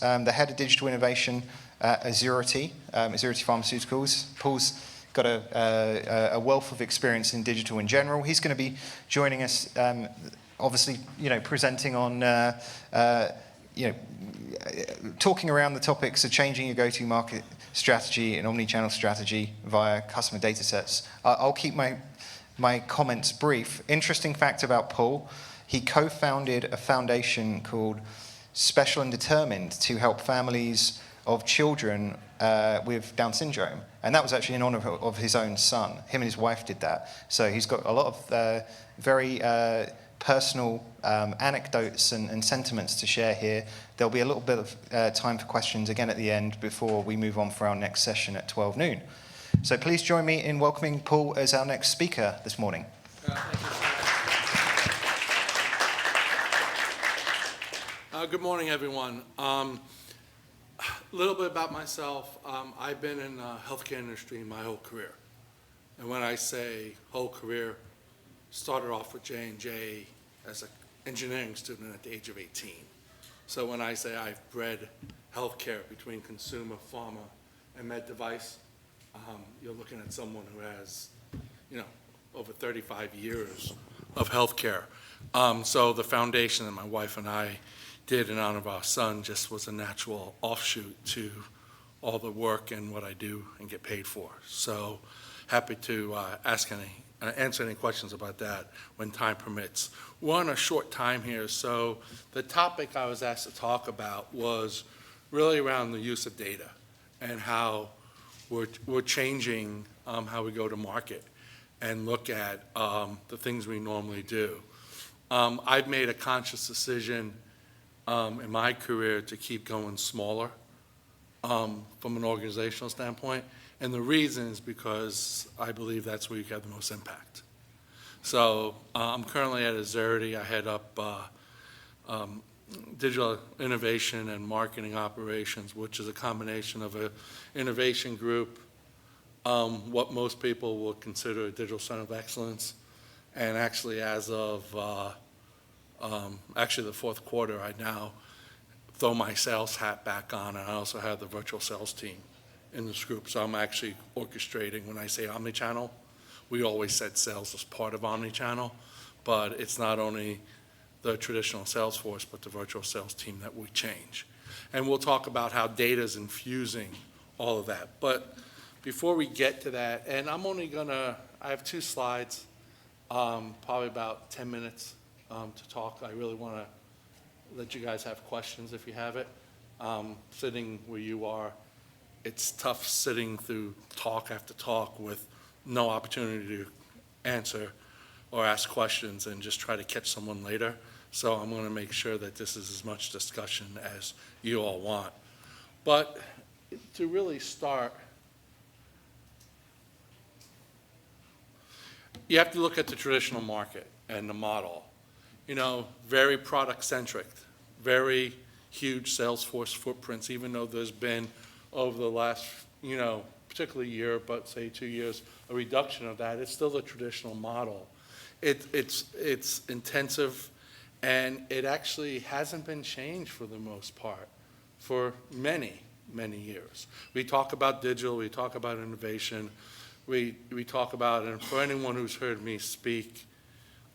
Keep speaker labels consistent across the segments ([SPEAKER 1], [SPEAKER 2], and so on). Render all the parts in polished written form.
[SPEAKER 1] the head of digital innovation at Azurity Pharmaceuticals. Paul's got a wealth of experience in digital in general. He's going to be joining us, obviously, presenting on, talking around the topics of changing your go-to-market strategy and omnichannel strategy via customer data sets. I'll keep my comments brief. Interesting fact about Paul, he co-founded a foundation called Special and Determined to help families of children with Down syndrome. And that was actually in honor of his own son. Him and his wife did that. So he's got a lot of very personal anecdotes and sentiments to share here. There'll be a little bit of time for questions again at the end before we move on for our next session at 12 noon. So please join me in welcoming Paul as our next speaker this morning.
[SPEAKER 2] Good morning, everyone. A little bit about myself. I've been in the healthcare industry my whole career. And when I say whole career, started off with J&J as an engineering student at the age of 18. So when I say I've bred healthcare between consumer, pharma, and med device, you're looking at someone who has, over 35 years of healthcare. So the foundation that my wife and I did in honor of our son just was a natural offshoot to all the work and what I do and get paid for. So happy to answer any questions about that when time permits. We're on a short time here, so the topic I was asked to talk about was really around the use of data and how we're changing how we go to market and look at the things we normally do. I've made a conscious decision in my career to keep going smaller from an organizational standpoint. And the reason is because I believe that's where you have the most impact. So I'm currently at Azurity. I head up digital innovation and marketing operations, which is a combination of an innovation group, what most people would consider a digital center of excellence. And actually, as of the fourth quarter, I now throw my sales hat back on, and I also have the virtual sales team in this group. So I'm actually orchestrating. When I say omnichannel, we always said sales as part of omnichannel, but it's not only the traditional sales force, but the virtual sales team that we change. And we'll talk about how data is infusing all of that. But before we get to that, and I have 2 slides, probably about 10 minutes to talk. I really want to let you guys have questions if you have it. Sitting where you are, it's tough sitting through talk after talk with no opportunity to answer or ask questions and just try to catch someone later. So I'm going to make sure that this is as much discussion as you all want. But to really start, you have to look at the traditional market and the model. Very product-centric, very huge sales force footprints, even though there's been over the last, particularly year, but say 2 years, a reduction of that. It's still the traditional model. It's intensive, and it actually hasn't been changed for the most part for many, many years. We talk about digital, we talk about innovation, we talk about, and for anyone who's heard me speak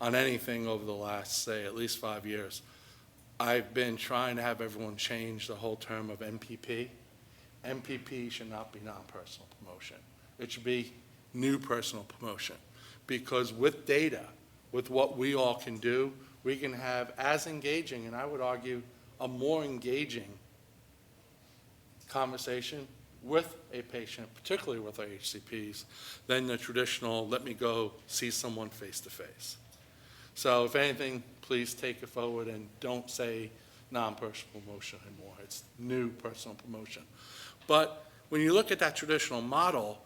[SPEAKER 2] on anything over the last, say, at least 5 years, I've been trying to have everyone change the whole term of MPP. MPP should not be non-personal promotion. It should be new personal promotion. Because with data, with what we all can do, we can have as engaging, and I would argue, a more engaging conversation with a patient, particularly with our HCPs, than the traditional, let me go see someone face-to-face. So if anything, please take it forward and don't say non-personal promotion anymore. It's new personal promotion. But when you look at that traditional model,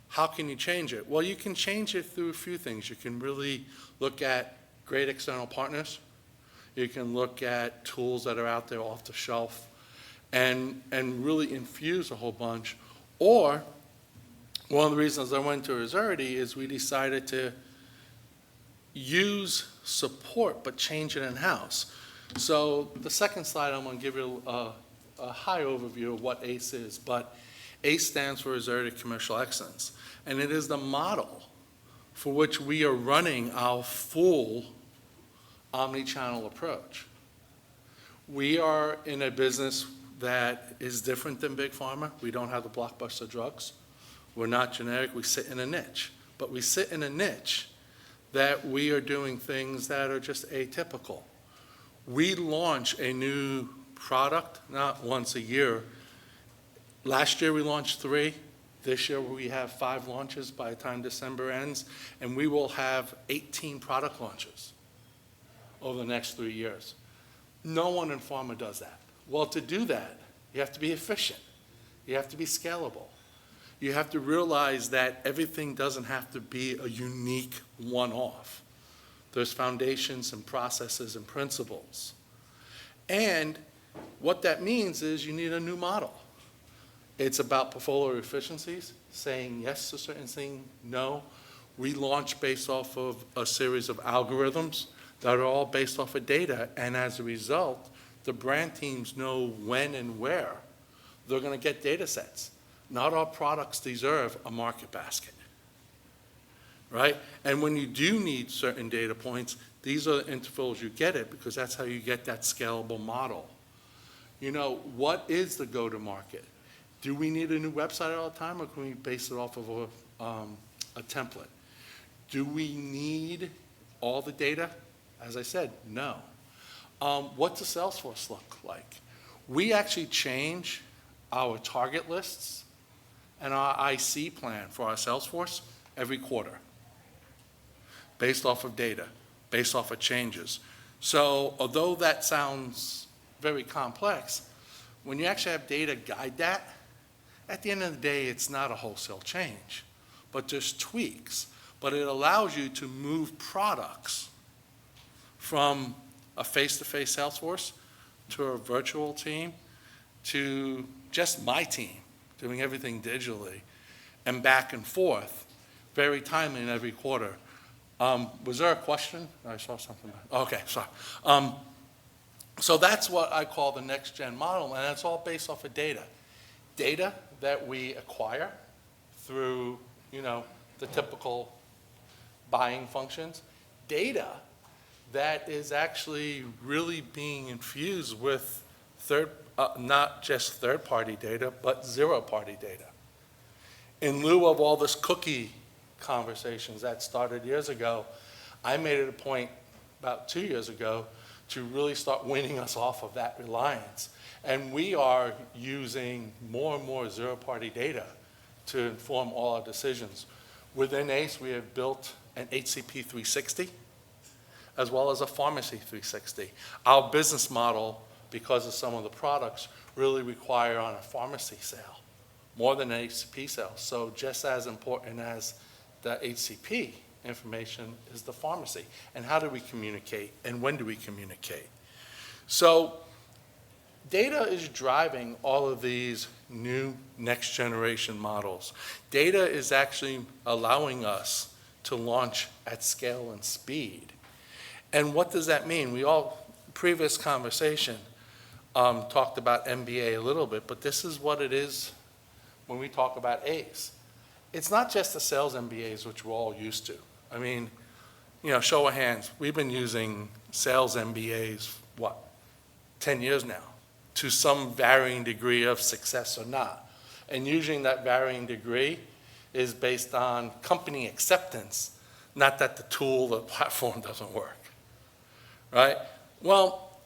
[SPEAKER 2] how can you change it? Well, you can change it through a few things. You can really look at great external partners. You can look at tools that are out there off the shelf and really infuse a whole bunch. Or one of the reasons I went to Azurity is we decided to use support but change it in-house. So the second slide, I'm going to give you a high overview of what ACE is, but ACE stands for Azurity Commercial Excellence, and it is the model for which we are running our full omni-channel approach. We are in a business that is different than Big Pharma. We don't have the blockbuster drugs. We're not generic. We sit in a niche. But we sit in a niche that we are doing things that are just atypical. We launch a new product not once a year. Last year we launched 3. This year we have 5 launches by the time December ends, and we will have 18 product launches over the next 3 years. No one in pharma does that. Well, to do that, you have to be efficient. You have to be scalable. You have to realize that everything doesn't have to be a unique one-off. There's foundations and processes and principles. And what that means is you need a new model. It's about portfolio efficiencies, saying yes to certain things, no. We launch based off of a series of algorithms that are all based off of data, and as a result, the brand teams know when and where they're going to get data sets. Not all products deserve a market basket, right? And when you do need certain data points, these are the intervals you get it, because that's how you get that scalable model. You know, what is the go-to-market? Do we need a new website all the time, or can we base it off of a template? Do we need all the data? As I said, no. What's the sales force look like? We actually change our target lists and our IC plan for our sales force every quarter, based off of data, based off of changes. So although that sounds very complex, when you actually have data guide that, at the end of the day, it's not a wholesale change, but just tweaks. But it allows you to move products from a face-to-face sales force to a virtual team to just my team doing everything digitally and back and forth, very timely in every quarter. Was there a question? I saw something. Okay, sorry. So that's what I call the next-gen model, and it's all based off of data. Data that we acquire through, you know, the typical buying functions. Data that is actually really being infused with not just third-party data, but zero-party data. In lieu of all this cookie conversations that started years ago, I made it a point about 2 years ago to really start weaning us off of that reliance. And we are using more and more zero-party data to inform all our decisions. Within ACE, we have built an HCP 360, as well as a pharmacy 360. Our business model, because of some of the products, really require on a pharmacy sale, more than an HCP sale. So just as important as the HCP information is the pharmacy. And how do we communicate, and when do we communicate? So data is driving all of these new next generation models. Data is actually allowing us to launch at scale and speed. And what does that mean? We all, previous conversation, talked about MBA a little bit, but this is what it is when we talk about ACE. It's not just the sales MBAs, which we're all used to. I mean, you know, show of hands, we've been using sales MBAs, 10 years now, to some varying degree of success or not. And usually that varying degree is based on company acceptance, not that the tool, the platform doesn't work, right? Well,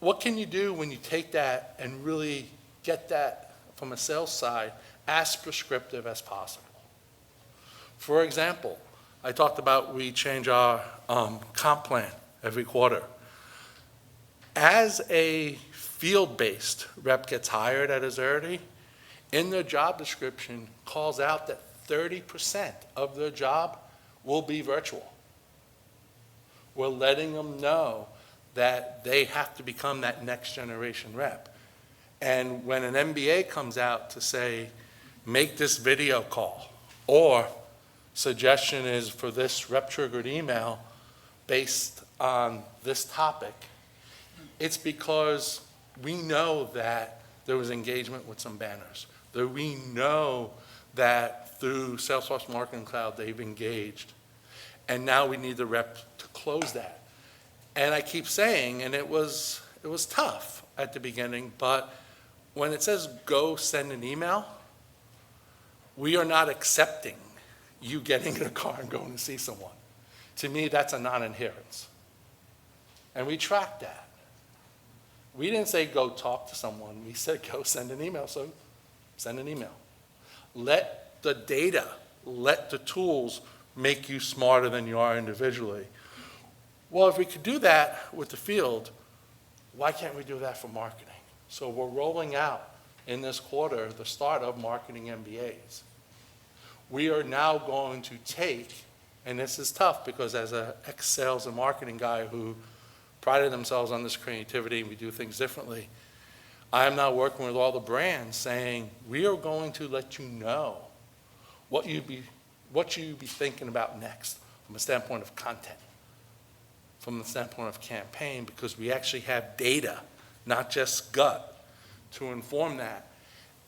[SPEAKER 2] what can you do when you take that and really get that from a sales side as prescriptive as possible? For example, I talked about we change our comp plan every quarter. As a field-based rep gets hired at Azurity, in their job description calls out that 30% of their job will be virtual. We're letting them know that they have to become that next generation rep. And when an MBA comes out to say, make this video call, or suggestion is for this rep-triggered email based on this topic, it's because we know that there was engagement with some banners. That we know that through Salesforce Marketing Cloud, they've engaged. And now we need the rep to close that. And I keep saying, and it was tough at the beginning, but when it says go send an email, we are not accepting you getting in a car and going to see someone. To me, that's a non-adherence. And we track that. We didn't say go talk to someone. We said go send an email, so send an email. Let the data, let the tools make you smarter than you are individually. Well, if we could do that with the field, why can't we do that for marketing? So we're rolling out in this quarter the start of marketing MBAs. We are now going to take, and this is tough because as an ex-sales and marketing guy who prided themselves on this creativity and we do things differently, I am now working with all the brands saying, we are going to let you know what you'd be thinking about next from a standpoint of content, from the standpoint of campaign, because we actually have data, not just gut, to inform that.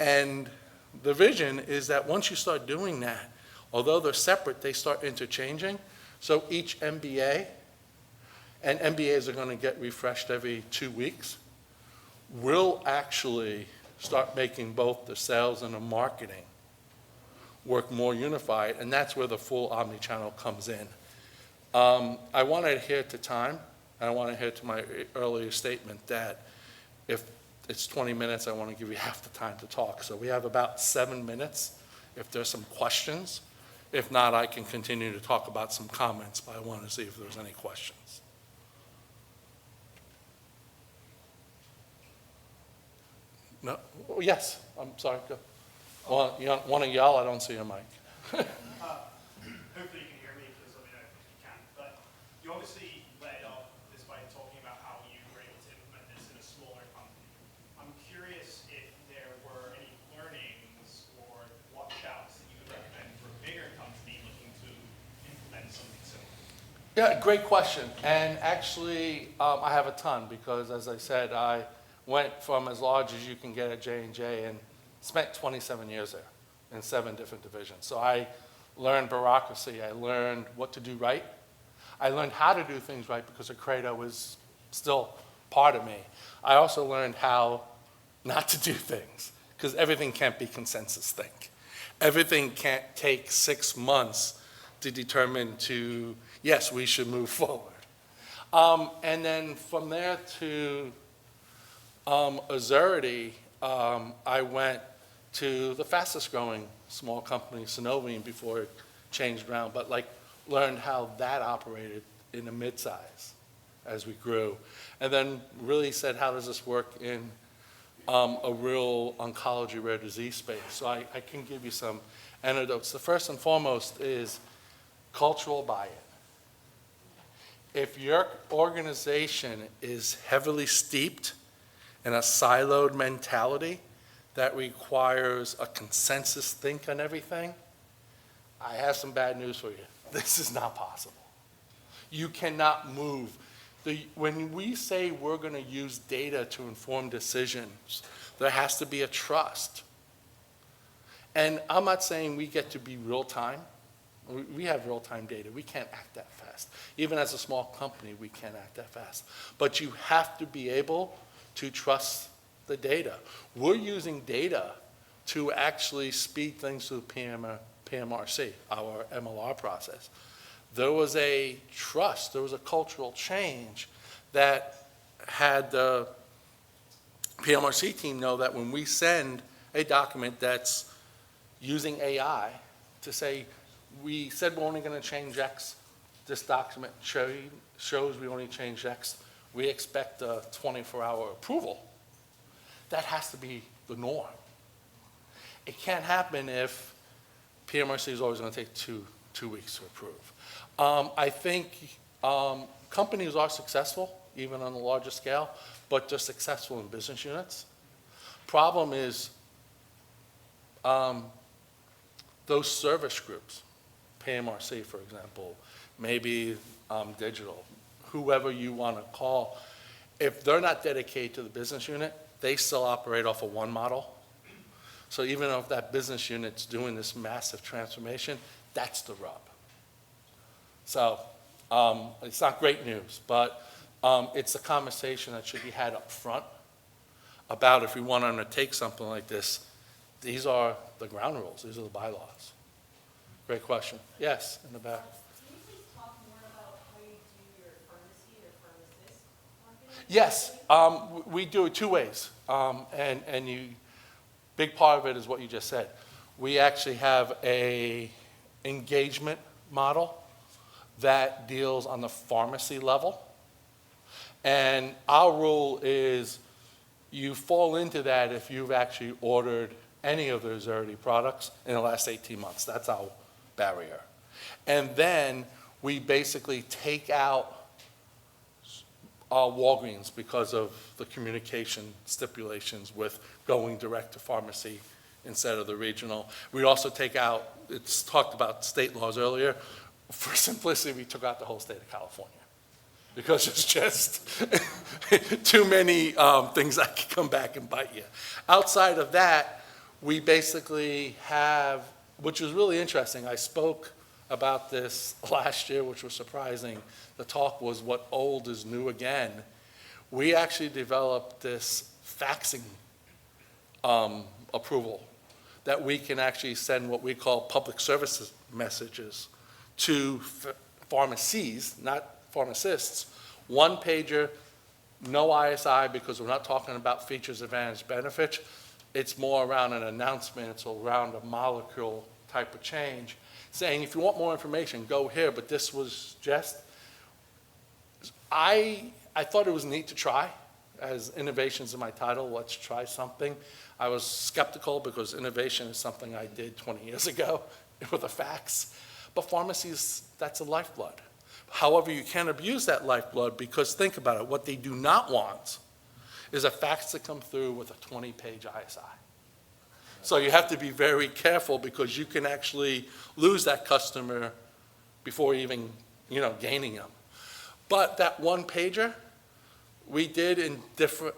[SPEAKER 2] And the vision is that once you start doing that, although they're separate, they start interchanging. So each MBA, and MBAs are going to get refreshed every 2 weeks, will actually start making both the sales and the marketing work more unified, and that's where the full omnichannel comes in. I want to adhere to time, and I want to adhere to my earlier statement that if it's 20 minutes, I want to give you half the time to talk. So we have about 7 minutes if there's some questions. If not, I can continue to talk about some comments, but I want to see if there's any questions. No? Oh, yes, I'm sorry. Go. Well, you want to yell? I don't see a mic.
[SPEAKER 3] Hopefully you can hear me, because let me know if you can. But you obviously led off this by talking about how you were able to implement this in a smaller company. I'm curious if there were any learnings or watch-outs that you would recommend for a bigger company looking to implement something similar.
[SPEAKER 2] Yeah, great question. And actually, I have a ton because, as I said, I went from as large as you can get at J&J and spent 27 years there in 7 different divisions. So I learned bureaucracy. I learned what to do right. I learned how to do things right because the credo was still part of me. I also learned how not to do things because everything can't be consensus think. Everything can't take 6 months to determine to, yes, we should move forward. And then from there to Azurity, I went to the fastest growing small company, Synovium, before it changed around, but learned how that operated in a mid-size as we grew. And then really said, how does this work in a real oncology rare disease space? So I can give you some anecdotes. The first and foremost is cultural buy-in. If your organization is heavily steeped in a siloed mentality that requires a consensus think on everything, I have some bad news for you. This is not possible. You cannot move. When we say we're going to use data to inform decisions, there has to be a trust. And I'm not saying we get to be real time. We have real-time data. We can't act that fast. Even as a small company, we can't act that fast. But you have to be able to trust the data. We're using data to actually speed things through PMRC, our MLR process. There was a trust, there was a cultural change that had the PMRC team know that when we send a document that's using AI to say, we said we're only going to change X, this document shows we only changed X, we expect a 24-hour approval. That has to be the norm. It can't happen if PMRC is always going to take two weeks to approve. I think companies are successful, even on a larger scale, but they're successful in business units. Problem is those service groups, PMRC, for example, maybe digital, whoever you want to call, if they're not dedicated to the business unit, they still operate off of one model. So even if that business unit's doing this massive transformation, that's the rub. So it's not great news, but it's a conversation that should be had up front about if we want to undertake something like this. These are the ground rules. These are the bylaws. Great question. Yes, in the back.
[SPEAKER 4] Can you please talk more about how you do your pharmacy or pharmacist marketing?
[SPEAKER 2] Yes, we do it two ways. Big part of it is what you just said. We actually have a engagement model that deals on the pharmacy level. And our rule is you fall into that if you've actually ordered any of the Azurity products in the last 18 months. That's our barrier. And then we basically take out our Walgreens because of the communication stipulations with going direct to pharmacy instead of the regional. We also take out, it's talked about state laws earlier. For simplicity, we took out the whole state of California because it's just too many things that can come back and bite you. Outside of that, we basically have, which is really interesting. I spoke about this last year, which was surprising. The talk was what old is new again. We actually developed this faxing approval that we can actually send what we call public services messages to pharmacies, not pharmacists. One pager, no ISI, because we're not talking about features, advantage, benefits. It's more around an announcement. It's around a molecule type of change, saying if you want more information, go here. But this was just, I thought it was neat to try. As innovations in my title, let's try something. I was skeptical because innovation is something I did 20 years ago with a fax. But pharmacies, that's a lifeblood. However, you can't abuse that lifeblood because think about it, what they do not want is a fax to come through with a 20-page ISI. So you have to be very careful because you can actually lose that customer before even, gaining them. But that one pager, we did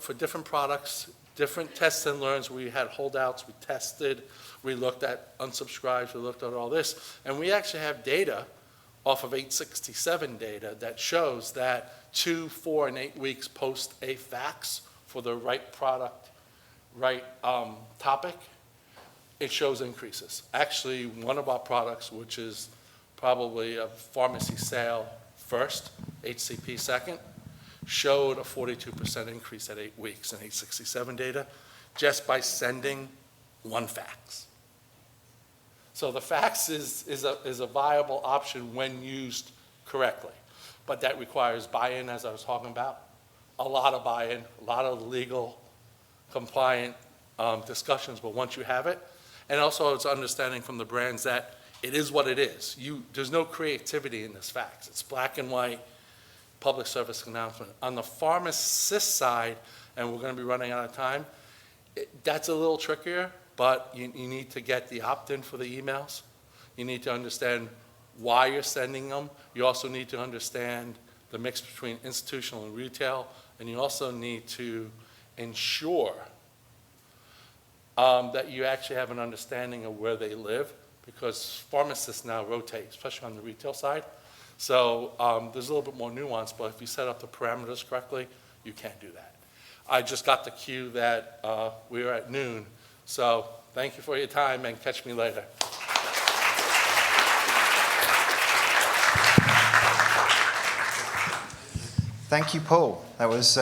[SPEAKER 2] for different products, different tests and learns. We had holdouts, we tested, we looked at unsubscribes, we looked at all this, and we actually have data off of 867 data that shows that 2, 4, and 8 weeks post a fax for the right product, right topic, it shows increases. Actually, one of our products, which is probably a pharmacy sale first, HCP second, showed a 42% increase at 8 weeks in 867 data just by sending one fax. So the fax is a viable option when used correctly, but that requires buy-in, as I was talking about, a lot of buy-in, a lot of legal compliant discussions, but once you have it, and also it's understanding from the brands that it is what it is. There's no creativity in this fax. It's black and white, public service announcement. On the pharmacist side, and we're going to be running out of time, that's a little trickier, but you need to get the opt-in for the emails. You need to understand why you're sending them. You also need to understand the mix between institutional and retail, and you also need to ensure that you actually have an understanding of where they live, because pharmacists now rotate, especially on the retail side. So there's a little bit more nuance, but if you set up the parameters correctly, you can't do that. I just got the cue that we are at noon, so thank you for your time and catch me later.
[SPEAKER 1] Thank you, Paul. That was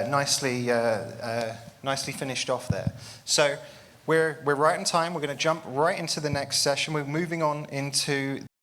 [SPEAKER 1] nicely finished off there. So we're right on time. We're going to jump right into the next session. We're moving on into